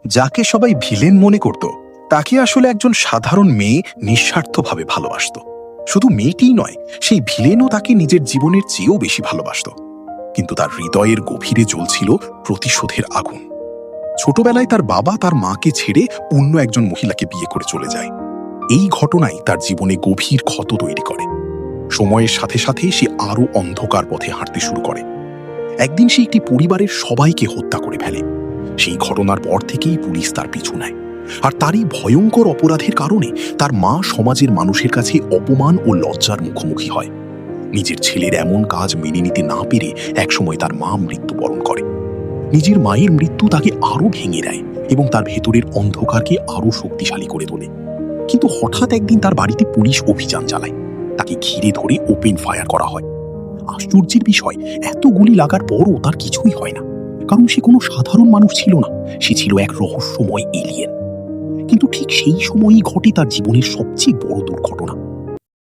যাকে সবাই ভিলেন মনে করত তাকে আসলে একজন সাধারণ মেয়ে নিঃস্বার্থভাবে ভালোবাসত। শুধু মেয়েটিই নয়, সেই ভিলেনও তাকে নিজের জীবনের চেয়েও বেশি ভালোবাসত। কিন্তু তার হৃদয়ের গভীরে জ্বলছিল প্রতিশোধের আগুন। ছোটবেলায় তার বাবা তার মাকে ছেড়ে অন্য একজন মহিলাকে বিয়ে করে চলে যায়। এই ঘটনাই তার জীবনে গভীর ক্ষত তৈরি করে। সময়ের সাথে সাথে সে আরো অন্ধকার পথে হাঁটতে শুরু করে। একদিন সে একটি পরিবারের সবাইকে হত্যা করে ফেলে। সেই ঘটনার পর থেকেই পুলিশ তার পিছু নেয়। আর তারই ভয়ঙ্কর অপরাধের কারণে তার মা সমাজের মানুষের কাছে অপমান ও লজ্জার মুখোমুখি হয়। নিজের ছেলের এমন কাজ মেনে নিতে না পেরে একসময় তার মা মৃত্যুবরণ করে। নিজের মায়ের মৃত্যু তাকে আরো ভেঙে দেয় এবং তার ভেতরের অন্ধকারকে আরো শক্তিশালী করে তোলে। কিন্তু হঠাৎ একদিন তার বাড়িতে পুলিশ অভিযান চালায়। তাকে ঘিরে ধরে ওপেন ফায়ার করা হয়। আশ্চর্যের বিষয়, এত গুলি লাগার পরও তার কিছুই হয় না, কারণ সে কোনো সাধারণ মানুষ ছিল না, সে ছিল এক রহস্যময় এলিয়েন। কিন্তু ঠিক সেই সময়ই ঘটে তার জীবনের সবচেয়ে বড় দুর্ঘটনা।